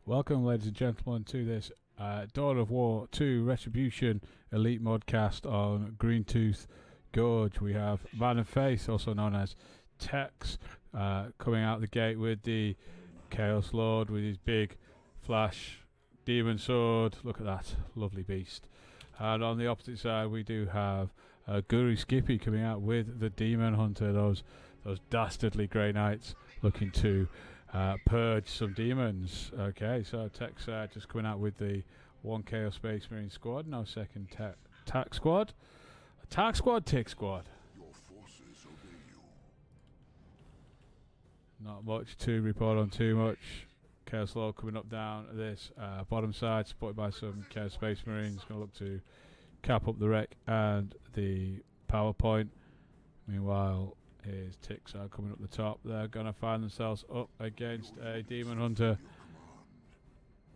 Welcome, ladies and gentlemen, to this Dawn of War 2 Retribution Elite Modcast on Greentooth Gorge. We have ManOfFaith, also known as Tex, coming out the gate with the Chaos Lord with his big flash demon sword. Look at that, lovely beast. And on the opposite side, we do have GuruSkippy coming out with the Demon Hunter, those dastardly Grey Knights looking to purge some demons. Okay, so Tech's just coming out with the 1 Chaos Space Marine squad, no second tack squad. Attack squad, tick squad. Your forces obey you. Not much to report on too much. Chaos Lord coming up down this bottom side, supported by some Chaos Space Marines. Going to look to cap up the wreck and the power point. Meanwhile, his ticks are coming up the top. They're going to find themselves up against a Demon Hunter.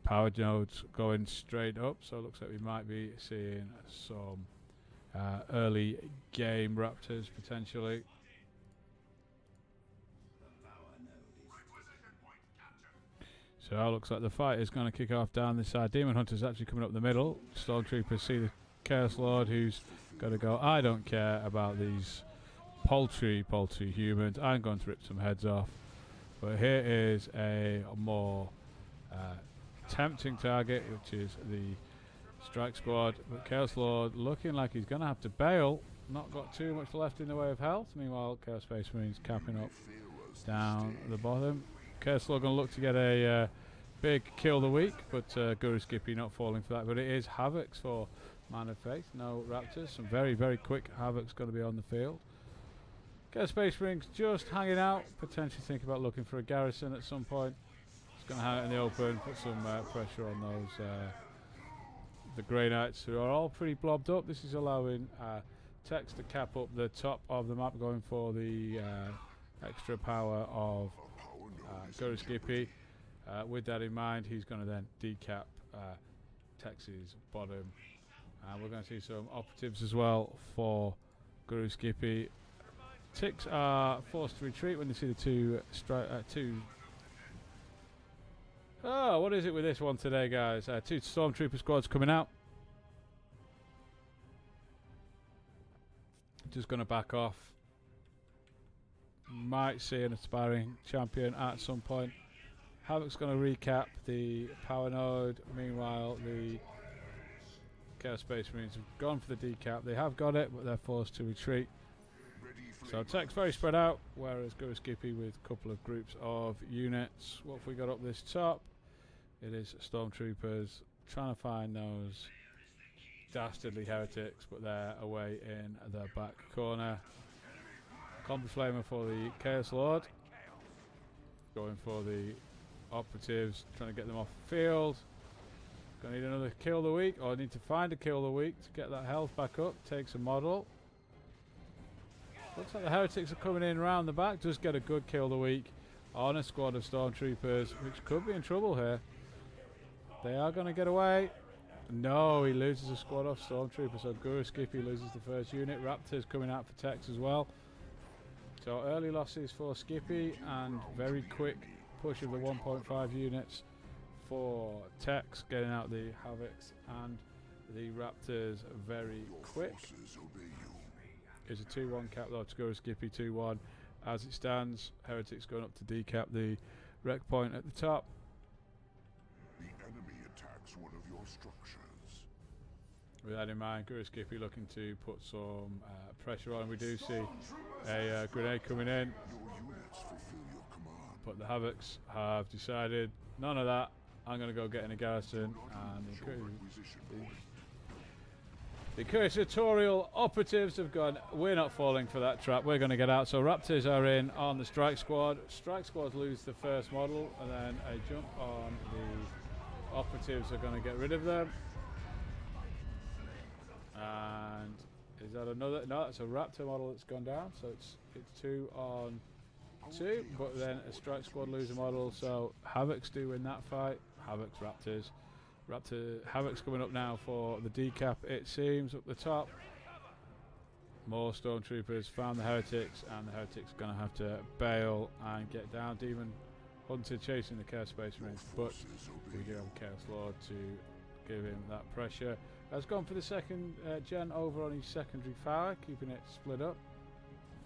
Power nodes going straight up, so it looks like we might be seeing some early game Raptors potentially. So it looks like the fight is going to kick off down this side. Demon Hunter's actually coming up the middle. Stormtroopers see the Chaos Lord, who's got to go, I don't care about these paltry humans. I'm going to rip some heads off. But here is a more tempting target, which is the strike squad. But Chaos Lord looking like he's going to have to bail. Not got too much left in the way of health. Meanwhile, Chaos Space Marines capping up down the bottom. Chaos Lord going to look to get a big kill of the week, but GuruSkippy not falling for that. But it is Havocs for ManOfFaith. No Raptors. Some very quick Havocs going to be on the field. Chaos Space Marines just hanging out. Potentially thinking about looking for a garrison at some point. Just going to hang out in the open, put some pressure on those the Grey Knights, who are all pretty blobbed up. This is allowing Tex to cap up the top of the map, going for the extra power of GuruSkippy. With that in mind, he's going to then decap Tex's bottom. We're going to see some operatives as well for GuruSkippy. Ticks are forced to retreat when they see the two. Oh, what is it with this one today, guys? 2 Stormtrooper squads coming out. Just going to back off. Might see an aspiring champion at some point. Havoc's going to recap the power node. Meanwhile, the Chaos Space Marines have gone for the decap. They have got it, but they're forced to retreat. So Tech's very spread out, whereas GuruSkippy with a couple of groups of units. What have we got up this top? It is Stormtroopers trying to find those dastardly heretics, but they're away in the back corner. Combi Flamer for the Chaos Lord. Going for the operatives, trying to get them off the field. Gonna need another kill of the week, or I need to find a kill of the week to get that health back up. Takes a model. Looks like the heretics are coming in round the back. Just get a good kill of the week on a squad of Stormtroopers, which could be in trouble here. They are going to get away. No, he loses a squad of Stormtroopers, so GuruSkippy loses the first unit. Raptors coming out for Tex as well. So early losses for Skippy and very quick push of the 1.5 units for Tex, getting out the Havocs and the Raptors very quick. Is a 2-1 cap though to GuruSkippy 2-1 as it stands. Heretics going up to decap the wreck point at the top. The enemy attacks one of your structures. With that in mind, GuruSkippy looking to put some pressure on. We do see a grenade coming in, Your units fulfill your command. but the Havocs have decided none of that. I'm going to go get in a garrison, and the Curatorial operatives have gone, we're not falling for that trap, we're going to get out. So Raptors are in on the strike squad. Strike squads lose the first model, and then a jump on the operatives are going to get rid of them. And is that another? No, it's a Raptor model that's gone down, so it's 2 on 2, but then a strike squad lose a model, so Havocs do win that fight. Havocs, Raptors. Havoc's coming up now for the decap, it seems, up the top. More Stormtroopers found the Heretics, and the Heretics are going to have to bail and get down. Demon Hunter chasing the Chaos Space Marines, but we do have a Chaos Lord to give him that pressure. Has gone for the second gen over on his secondary fire, keeping it split up.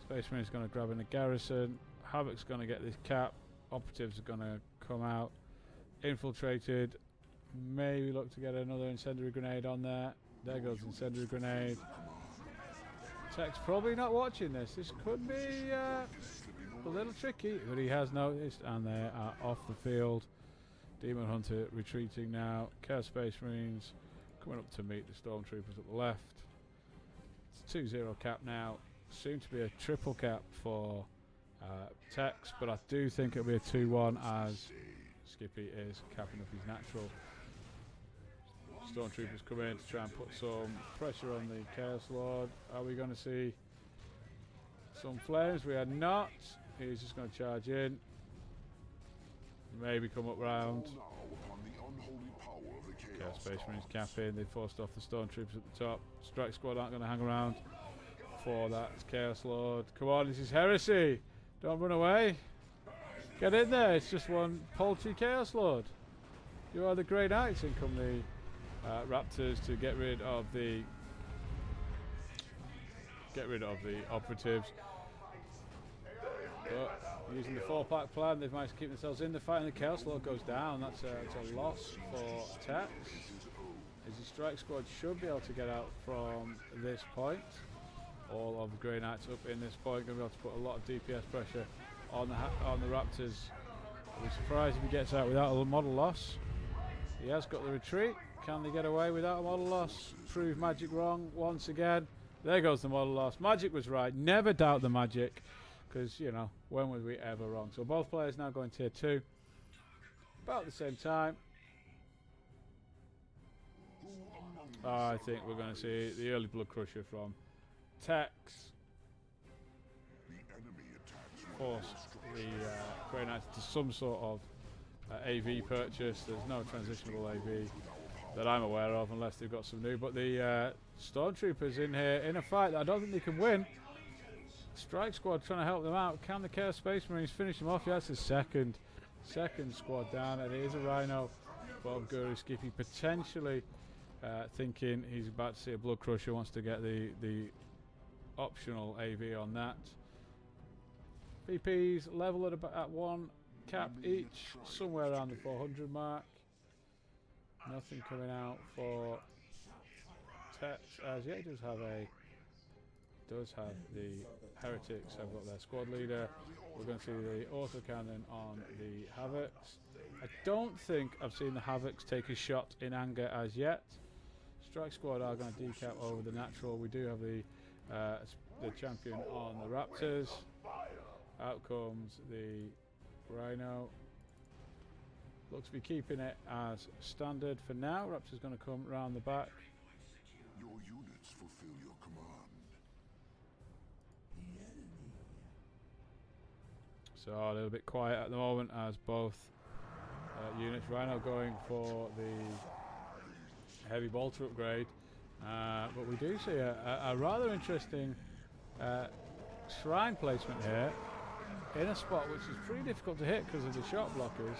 Space Marine's going to grab in the garrison. Havoc's going to get this cap. Operatives are going to come out. Infiltrated. Maybe look to get another incendiary grenade on there. There goes the incendiary grenade. Tech's probably not watching this. This could be a little tricky, but he has noticed, and they are off the field. Demon Hunter retreating now. Chaos Space Marines coming up to meet the Stormtroopers at the left. It's a 2-0 cap now. Soon to be a triple cap for Tex, but I do think it'll be a 2-1 as Skippy is capping up his natural. Stormtroopers come in to try and put some pressure on the Chaos Lord. Are we going to see some flames? We are not. He's just going to charge in. Maybe come up round. Chaos Space Marines capping. They forced off the Stormtroopers at the top. Strike Squad aren't going to hang around for that Chaos Lord. Come on, this is heresy. Don't run away. Get in there. It's just one paltry Chaos Lord. You are the Grey Knights. In come the Raptors to get rid of the operatives. But using the 4-pack plan, they've managed to keep themselves in the fight, and the Chaos Lord goes down. That's a loss for Tex. As the Strike Squad should be able to get out from this point. All of the Grey Knights up in this point, going to be able to put a lot of DPS pressure on the Raptors. I'll be surprised if he gets out without a model loss. He has got the retreat. Can they get away without a model loss? Prove Magic wrong once again. There goes the model loss. Magic was right. Never doubt the Magic, because, you know, when was we ever wrong? So both players now going tier 2. About the same time. I think we're going to see the early Blood Crusher from Tex. Force the Grey Knights to some sort of AV purchase. There's no transitionable AV that I'm aware of, unless they've got some new. But the Stormtroopers in here in a fight that I don't think they can win. Strike Squad trying to help them out. Can the Chaos Space Marines finish them off? Yeah, that's his second squad down, and it is a Rhino from GuruSkippy, potentially thinking he's about to see a Blood Crusher. Wants to get the optional AV on that. VPs level at 1 cap each, somewhere around the 400 mark. Nothing coming out for Tex as yet. Does have the Heretics have got their squad leader. We're going to see the autocannon on the Havocs. I don't think I've seen the Havocs take a shot in anger as yet. Strike Squad are going to decap over the natural. We do have the champion on the Raptors. Out comes the Rhino. Looks to be keeping it as standard for now. Raptor's going to come round the back. Your units fulfill your command. So a little bit quiet at the moment as both units. Rhino going for the heavy bolter upgrade. But we do see a rather interesting shrine placement here in a spot which is pretty difficult to hit because of the shot blockers.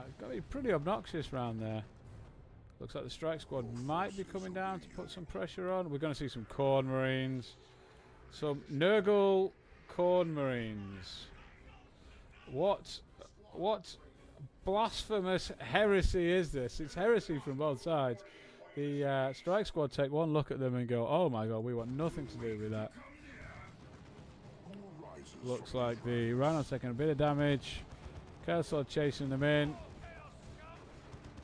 It's got to be pretty obnoxious round there. Looks like the Strike Squad might be coming down to put some pressure on. We're going to see some Corn Marines. Some Nurgle Corn Marines. What blasphemous heresy is this? It's heresy from both sides. The Strike Squad take one look at them and go, oh my god, we want nothing to do with that. Looks like the Rhino's taking a bit of damage. Chaos Lord chasing them in.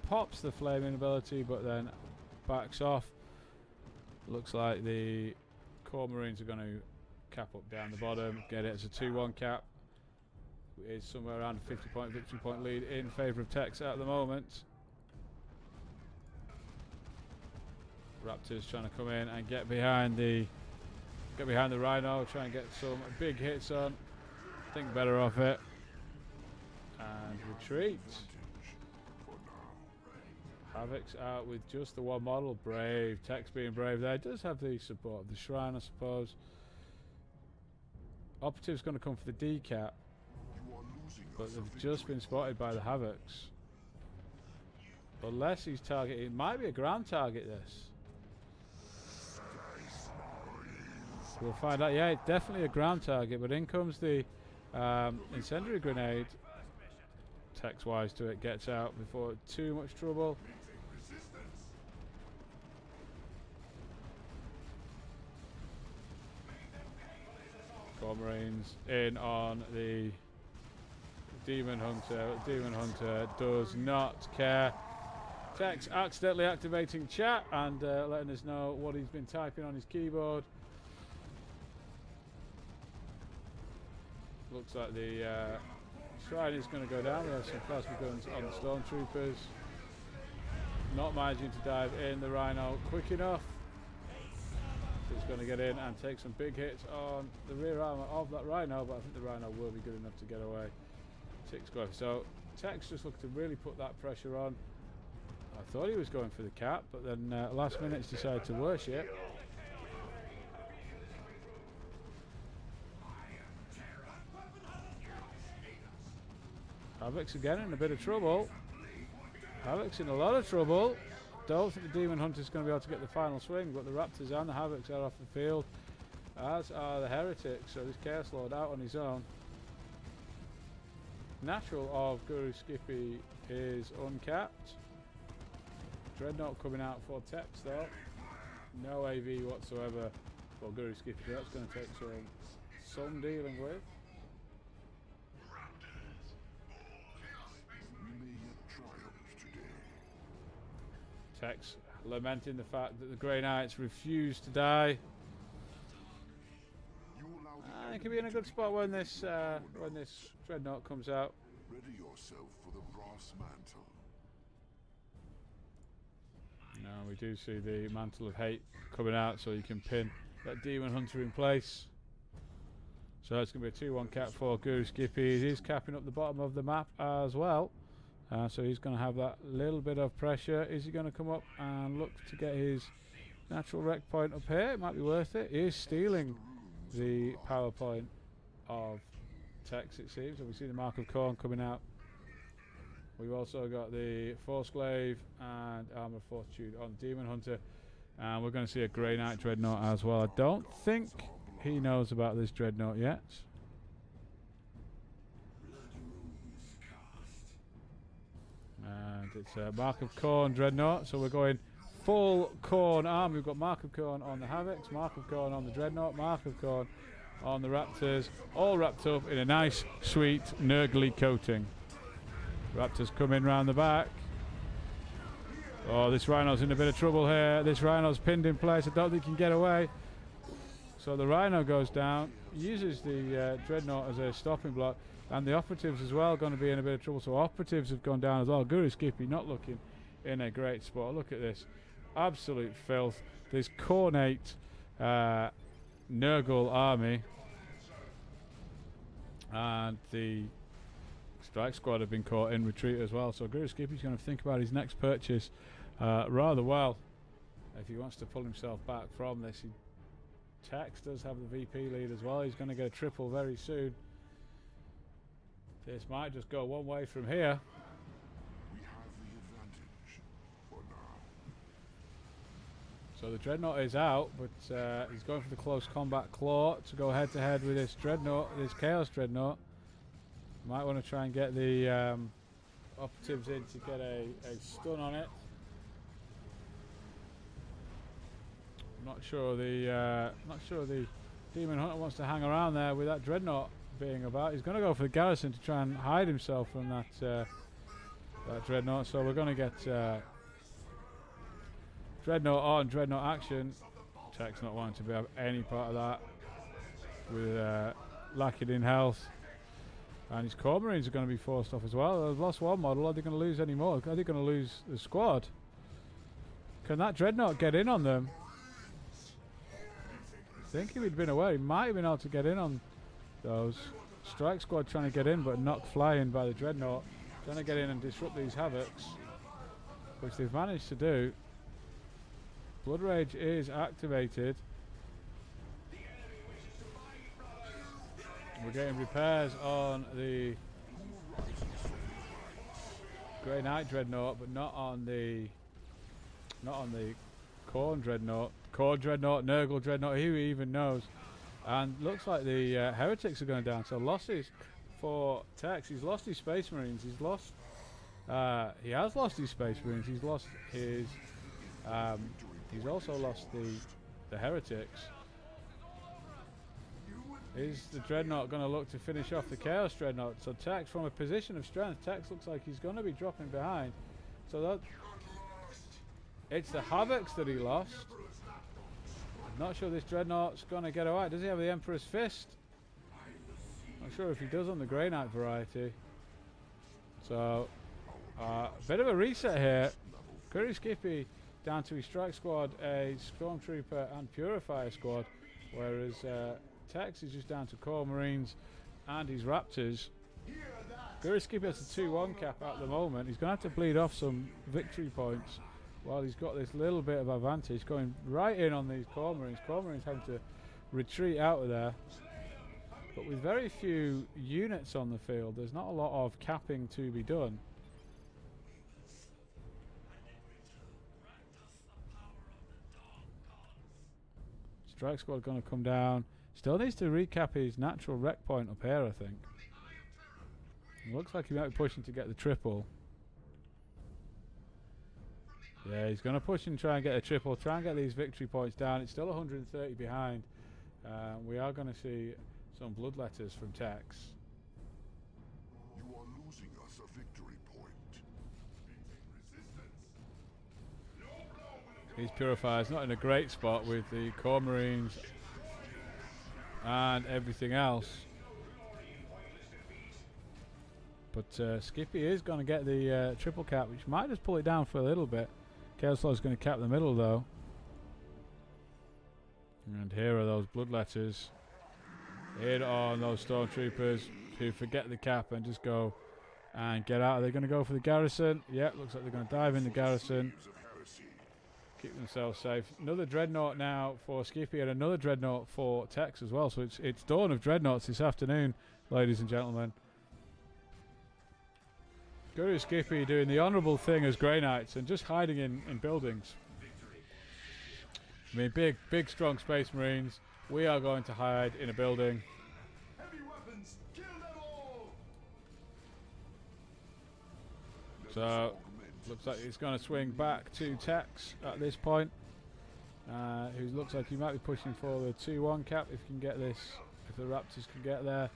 Pops the flaming ability, but then backs off. Looks like the Core Marines are going to cap up down the bottom. Get it as a 2-1 cap. It is somewhere around a 50-point victory point lead in favour of Tex at the moment. Raptors trying to come in and get behind the Rhino, try and get some big hits on. Think better of it. And retreat. Havoc's out with just the one model. Brave. Tex being brave there. Does have the support of the Shrine, I suppose. Operative's going to come for the decap. You are losing But they've just been spotted by the Havocs. Unless he's targeting, it might be a ground target this. We'll find out. Yeah, it's definitely a ground target, but in comes the incendiary grenade. Text-wise to it, gets out before too much trouble. Core Marines in on the Demon Hunter. Demon Hunter does not care. Tex accidentally activating chat and letting us know what he's been typing on his keyboard. Looks like the Shrine is going to go down. We have some plasma guns on the Stormtroopers. Not managing to dive in the Rhino quick enough. So it's going to get in and take some big hits on the rear armor of that Rhino, but I think the Rhino will be good enough to get away. 6 square. So Tex just looked to really put that pressure on. I thought he was going for the cap, but then last minute he's decided to worship. Havoc's again in a bit of trouble. Havoc's in a lot of trouble. Don't think the Demon Hunter's going to be able to get the final swing, but the Raptors and the Havocs are off the field, as are the Heretics. So this Chaos Lord out on his own. Natural of GuruSkippy is uncapped. Dreadnought coming out for Tex though. No AV whatsoever for GuruSkippy. That's going to take some dealing with. Tex lamenting the fact that the Grey Knights refuse to die. He could be in a good spot when this Dreadnought comes out. Ready yourself for the brass mantle. Now we do see the Mantle of Hate coming out, so you can pin that Demon Hunter in place. So it's going to be a 2-1 cap for GuruSkippy. He is capping up the bottom of the map as well. So he's going to have that little bit of pressure. Is he going to come up and look to get his natural wreck point up here? It might be worth it. He is stealing the power point of Tex, it seems. And we see the Mark of Khorne coming out. We've also got the Forceglaive and Armor of Fortitude on Demon Hunter. And we're going to see a Grey Knight Dreadnought as well. I don't think he knows about this Dreadnought yet. And it's a Mark of Khorne Dreadnought, so we're going full Khorne arm. We've got Mark of Khorne on the Havocs, Mark of Khorne on the Dreadnought, Mark of Khorne on the Raptors, all wrapped up in a nice, sweet, nurgly coating. Raptors come in round the back. Oh, this Rhino's in a bit of trouble here. This Rhino's pinned in place. I don't think he can get away. So the Rhino goes down, uses the Dreadnought as a stopping block. And the Operatives as well going to be in a bit of trouble. So Operatives have gone down as well. GuruSkippy not looking in a great spot. Look at this. Absolute filth. This cornate Nurgle army. And the Strike Squad have been caught in retreat as well. So GuruSkippy's going to think about his next purchase rather well. If he wants to pull himself back from this. Tex does have the VP lead as well. He's going to get a triple very soon. This might just go one way from here. We have the advantage for now. So the Dreadnought is out, but he's going for the close combat claw to go head to head with this Dreadnought, this Chaos Dreadnought. Might want to try and get the Operatives in to get a stun on it. Not sure the Demon Hunter wants to hang around there with that Dreadnought being about. He's going to go for the garrison to try and hide himself from that Dreadnought. So we're going to get Dreadnought on, Dreadnought action. Tex not wanting to have any part of that with lacking in health. And his Core Marines are going to be forced off as well. They've lost one model. Are they going to lose any more? Are they going to lose the squad? Can that Dreadnought get in on them? I think if he'd been away, he might have been able to get in on those. Strike Squad trying to get in, but knocked flying by the Dreadnought. Trying to get in and disrupt these Havocs, which they've managed to do. Blood Rage is activated. We're getting repairs on the Grey Knight Dreadnought, but not on the Khorne Dreadnought. Khorne Dreadnought, Nurgle Dreadnought, who even knows? And looks like the Heretics are going down. So losses for Tex. He's lost his Space Marines. He's lost. He has lost his Space Marines. He's lost his. He's also lost the Heretics. Is the Dreadnought going to look to finish off the Chaos Dreadnought? So Tex, from a position of strength, Tex looks like he's going to be dropping behind. So that it's the Havocs that he lost. I'm not sure this Dreadnought's going to get away. Does he have the Emperor's Fist? Not sure if he does on the Grey Knight variety. So a bit of a reset here. GuruSkippy down to his Strike Squad, a Stormtrooper and Purifier Squad, whereas Tex is just down to Core Marines and his Raptors. GuruSkippy has a 2-1 cap at the moment. He's going to have to bleed off some victory points while he's got this little bit of advantage going right in on these Core Marines. Core Marines having to retreat out of there. But with very few units on the field, there's not a lot of capping to be done. Strike Squad going to come down. Still needs to recap his natural wreck point up here, I think. It looks like he might be pushing to get the triple. Yeah, he's going to push and try and get a triple. Try and get these victory points down. It's still 130 behind. We are going to see some bloodletters from Tex. You are losing us a victory point. These Purifiers not in a great spot with the Core Marines and everything else. But Skippy is going to get the triple cap, which might just pull it down for a little bit. Chaos Lord is going to cap the middle though. And here are those bloodletters. Here on those Stormtroopers who forget the cap and just go and get out. Are they going to go for the garrison? Yeah, looks like they're going to dive in the garrison. Keep themselves safe. Another Dreadnought now for Skippy and another Dreadnought for Tex as well. So it's Dawn of Dreadnoughts this afternoon, ladies and gentlemen. GuruSkippy doing the honourable thing as Grey Knights and just hiding in buildings. I mean, big, strong Space Marines. We are going to hide in a building. Heavy weapons, kill them all! So, looks like it's going to swing back to Tex at this point. Who looks like he might be pushing for the 2-1 cap if he can get this, if the Raptors can get there.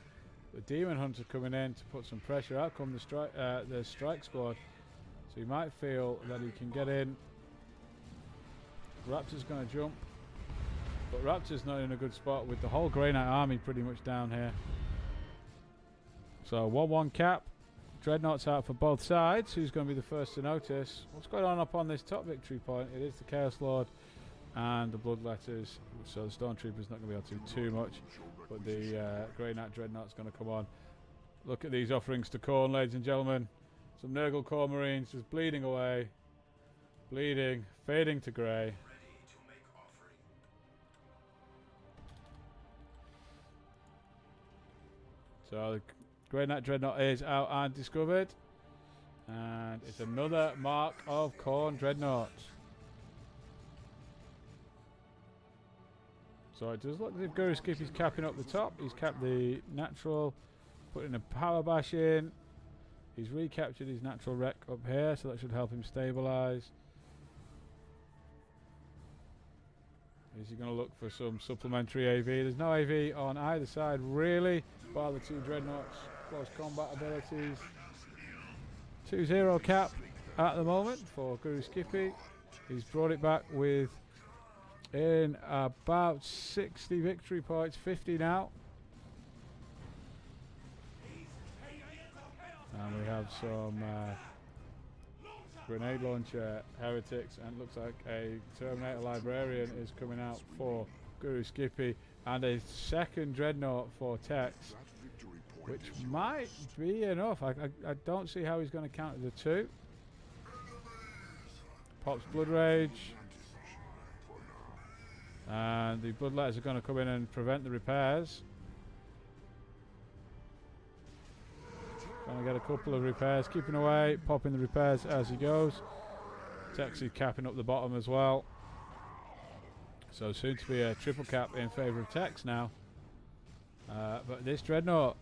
The Demon Hunter coming in to put some pressure. Out come the Strike Squad. So he might feel that he can get in. Raptor's going to jump. But Raptor's not in a good spot with the whole Grey Knight army pretty much down here. So 1-1 cap. Dreadnoughts out for both sides. Who's going to be the first to notice? What's going on up on this top victory point? It is the Chaos Lord and the Bloodletters. So the Stormtrooper's not going to be able to do too much. But the Grey Knight Dreadnought's going to come on. Look at these offerings to Khorne, ladies and gentlemen. Some Nurgle Core Marines just bleeding away. Bleeding, fading to grey. So the Grey Knight Dreadnought is out and discovered. And it's another mark of Khorne Dreadnought. So it does look as if GuruSkippy's capping up the top. He's capped the natural, putting a power bash in. He's recaptured his natural wreck up here, so that should help him stabilise. Is he going to look for some supplementary AV? There's no AV on either side, really, bar the two Dreadnoughts. Close combat abilities. 2-0 cap at the moment for GuruSkippy. He's brought it back with in about 60 victory points, 50 now. And we have some grenade launcher heretics, and looks like a Terminator Librarian is coming out for GuruSkippy, and a second Dreadnought for Tex, which might be enough. I don't see how he's going to counter the two. Pops Blood Rage. And the Bloodletters are going to come in and prevent the repairs. Trying to get a couple of repairs, keeping away, popping the repairs as he goes. Tex is capping up the bottom as well. So soon to be a triple cap in favour of Tex now. But this Dreadnought,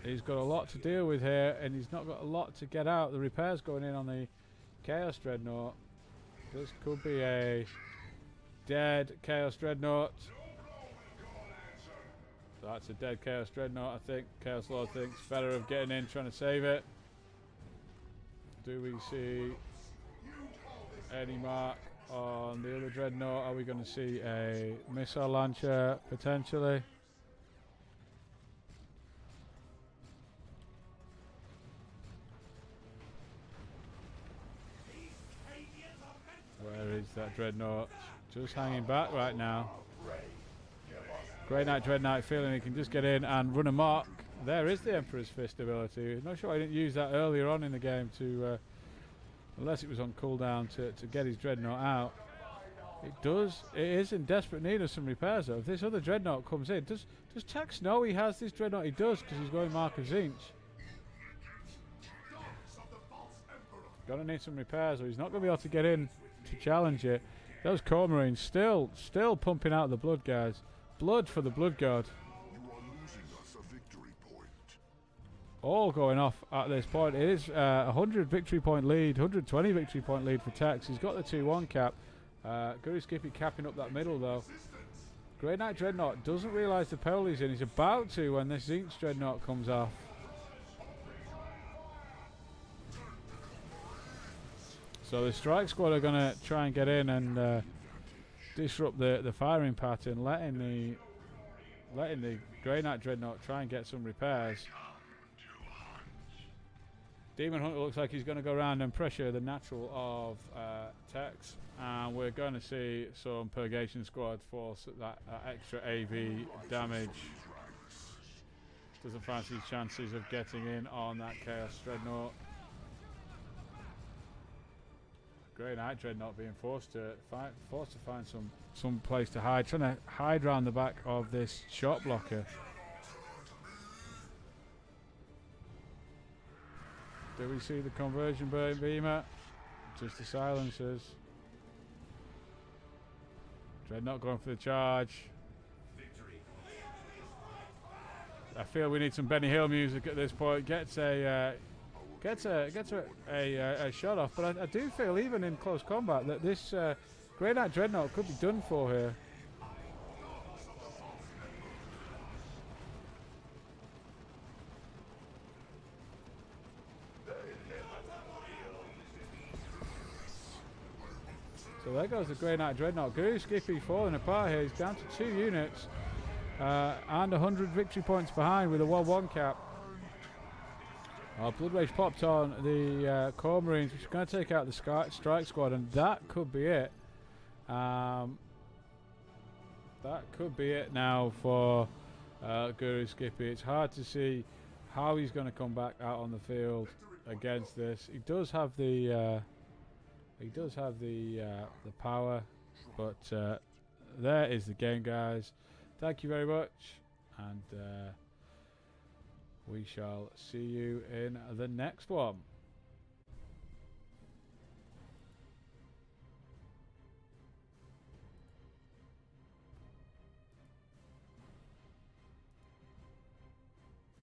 he's got a lot to deal with here, and he's not got a lot to get out. The repairs going in on the Chaos Dreadnought. This could be a dead Chaos Dreadnought. That's a dead Chaos Dreadnought, I think. Chaos Lord thinks better of getting in, trying to save it. Do we see any mark on the other Dreadnought? Are we going to see a missile launcher, potentially? Where is that Dreadnought? Just hanging back right now. Grey Knight Dreadnought feeling he can just get in and run amok. There is the Emperor's Fist ability. Not sure I didn't use that earlier on in the game to, unless it was on cooldown, to get his Dreadnought out. It is in desperate need of some repairs though. If this other Dreadnought comes in, does Tex know he has this Dreadnought? He does, because he's going Mark of Zinch. Gonna need some repairs, or he's not gonna be able to get in to challenge it. Those Core Marines still pumping out the blood, guys. Blood for the Blood God. You are losing us a victory point. All going off at this point. It is 100 victory point lead, 120 victory point lead for Tex. He's got the 2-1 cap. GuruSkippy capping up that middle though. Grey Knight Dreadnought doesn't realise the peril he's in. He's about to when this Zinch Dreadnought comes off. So the strike squad are going to try and get in and disrupt the firing pattern, letting the Grey Knight Dreadnought try and get some repairs. Demon Hunter looks like he's going to go around and pressure the natural of Tex, and we're going to see some Purgation Squad force that extra AV damage. Doesn't fancy his chances of getting in on that Chaos Dreadnought. Grey Knight Dreadnought being forced to find some place to hide, trying to hide around the back of this shot blocker. Do we see the conversion beamer? Just the silencers. Dreadnought going for the charge. I feel we need some Benny Hill music at this point. Gets a shot off, but I do feel even in close combat that this Grey Knight Dreadnought could be done for here. So there goes the Grey Knight Dreadnought. GuruSkippy falling apart here. He's down to 2 units and 100 victory points behind with a 1-1 cap. Blood Rage popped on the Core Marines, which are going to take out the strike squad, and that could be it. That could be it now for GuruSkippy. It's hard to see how he's going to come back out on the field against this. He does have the power, but there is the game, guys. Thank you very much, and we shall see you in the next one.